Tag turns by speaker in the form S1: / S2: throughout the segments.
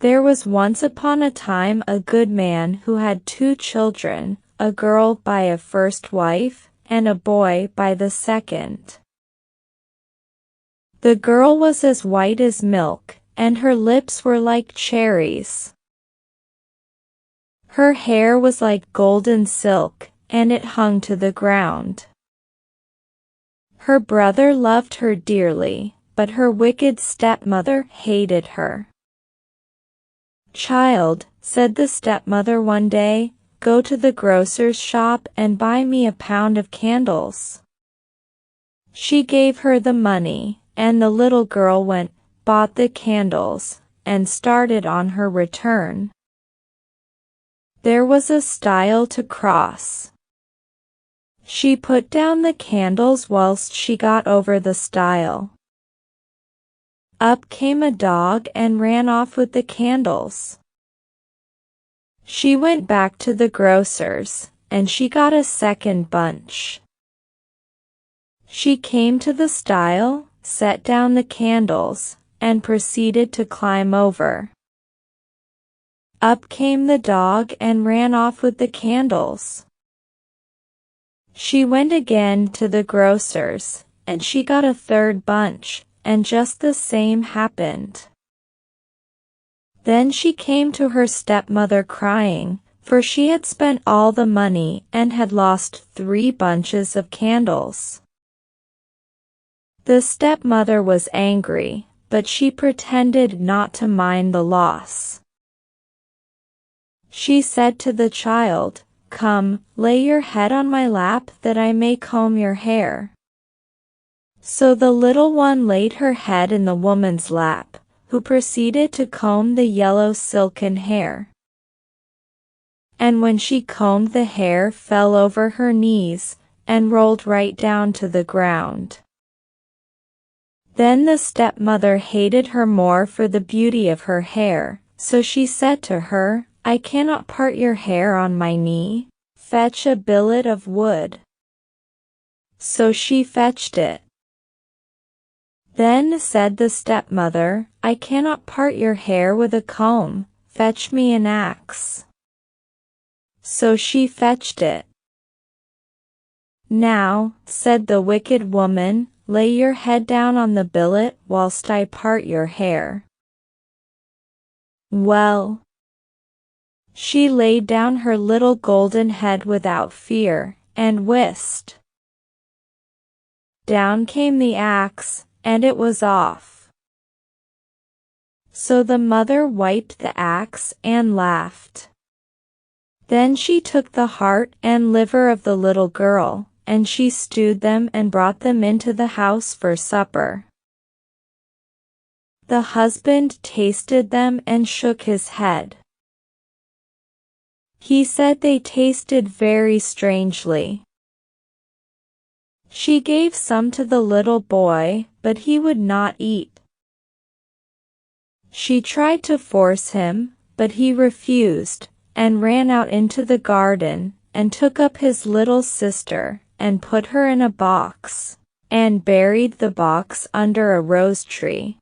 S1: There was once upon a time a good man who had 2 children, a girl by a first wife, and a boy by the second. The girl was as white as milk, and her lips were like cherries. Her hair was like golden silk, and it hung to the ground. Her brother loved her dearly, but her wicked stepmother hated her. "Child," said the stepmother one day, "go to the grocer's shop and buy me a pound of candles." She gave her the money, and the little girl went, bought the candles, and started on her return. There was a stile to cross. She put down the candles whilst she got over the stile. Up came a dog and ran off with the candles. She went back to the grocer's, and she got a second bunch. She came to the stile, set down the candles, and proceeded to climb over. Up came the dog and ran off with the candles. She went again to the grocer's, and she got a third bunch, and just the same happened. Then she came to her stepmother crying, for she had spent all the money and had lost 3 bunches of candles. The stepmother was angry, but she pretended not to mind the loss. She said to the child, "Come, lay your head on my lap that I may comb your hair." So the little one laid her head in the woman's lap, who proceeded to comb the yellow silken hair. And when she combed, the hair fell over her knees, and rolled right down to the ground. Then the stepmother hated her more for the beauty of her hair, so she said to her, "I cannot part your hair on my knee. Fetch a billet of wood." So she fetched it. Then said the stepmother, "I cannot part your hair with a comb. Fetch me an axe." So she fetched it. "Now," said the wicked woman, "lay your head down on the billet whilst I part your hair." Well, she laid down her little golden head without fear, and whist! Down came the axe, and it was off. So the mother wiped the axe and laughed. Then she took the heart and liver of the little girl, and she stewed them and brought them into the house for supper. The husband tasted them and shook his head. He said they tasted very strangely. She gave some to the little boy, but he would not eat. She tried to force him, but he refused, and ran out into the garden, and took up his little sister, and put her in a box, and buried the box under a rose tree.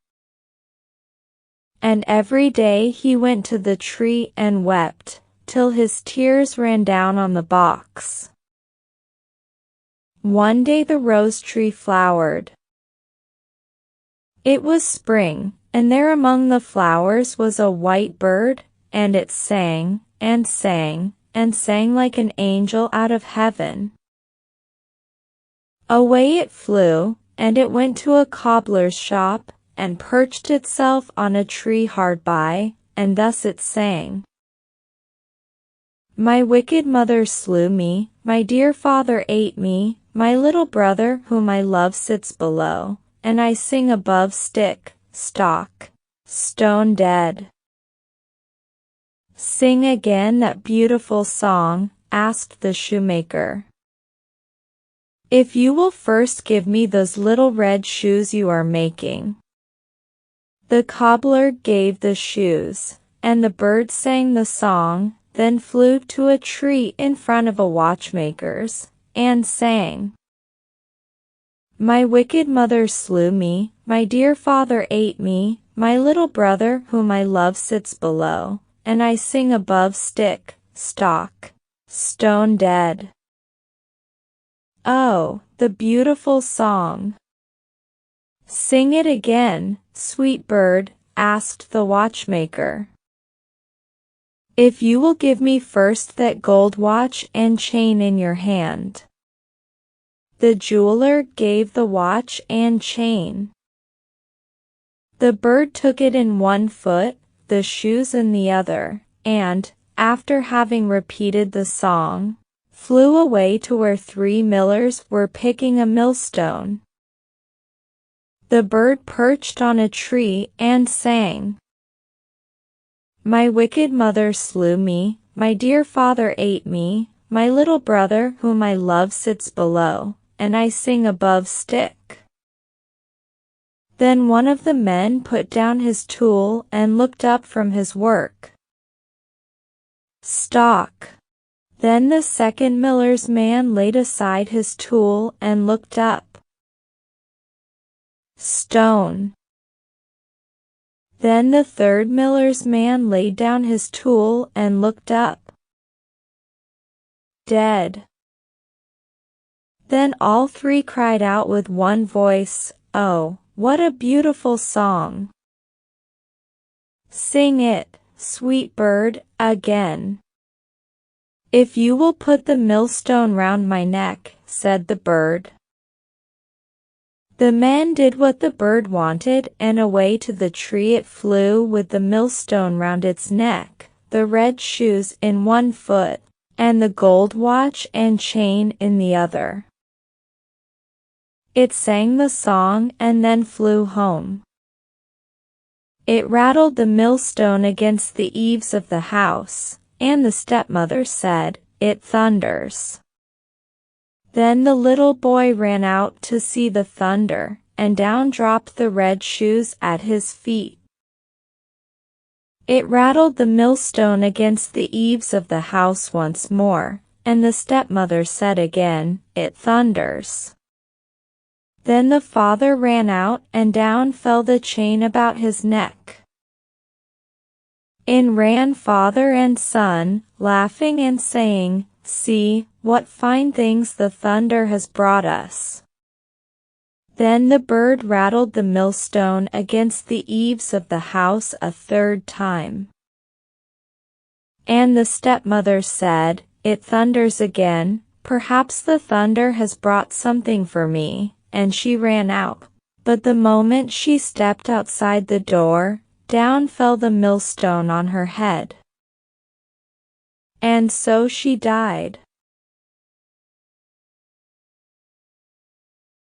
S1: And every day he went to the tree and wept, till his tears ran down on the box. One day the rose tree flowered. It was spring, and there among the flowers was a white bird, and it sang, and sang, and sang like an angel out of heaven. Away it flew, and it went to a cobbler's shop, and perched itself on a tree hard by, and thus it sang. My wicked mother slew me, my dear father ate me, my little brother whom I love sits below, and I sing above stick, stock, stone dead. Sing again that beautiful song, asked the shoemaker. If you will first give me those little red shoes you are making. The cobbler gave the shoes, and the bird sang the song, then flew to a tree in front of a watchmaker's, and sang. My wicked mother slew me, my dear father ate me, my little brother whom I love sits below, and I sing above stick, stock, stone dead. Oh, the beautiful song! Sing it again, sweet bird, asked the watchmaker. If you will give me first that gold watch and chain in your hand. The jeweler gave the watch and chain. The bird took it in one foot, the shoes in the other, and, after having repeated the song, flew away to where 3 millers were picking a millstone. The bird perched on a tree and sang. My wicked mother slew me, my dear father ate me, my little brother whom I love sits below, and I sing above stick. Then one of the men put down his tool and looked up from his work. Stock. Then the second miller's man laid aside his tool and looked up. Stone. Then the third miller's man laid down his tool and looked up. Dead. Then all 3 cried out with one voice, "Oh, what a beautiful song! Sing it, sweet bird, again." If you will put the millstone round my neck, said the bird. The man did what the bird wanted, and away to the tree it flew with the millstone round its neck, the red shoes in one foot, and the gold watch and chain in the other. It sang the song and then flew home. It rattled the millstone against the eaves of the house, and the stepmother said, "It thunders." Then the little boy ran out to see the thunder, and down dropped the red shoes at his feet. It rattled the millstone against the eaves of the house once more, and the stepmother said again, "It thunders." Then the father ran out, and down fell the chain about his neck. In ran father and son, laughing and saying, "See, what fine things the thunder has brought us." Then the bird rattled the millstone against the eaves of the house a 3rd time. And the stepmother said, "It thunders again, perhaps the thunder has brought something for me," and she ran out. But the moment she stepped outside the door, down fell the millstone on her head. And so she died.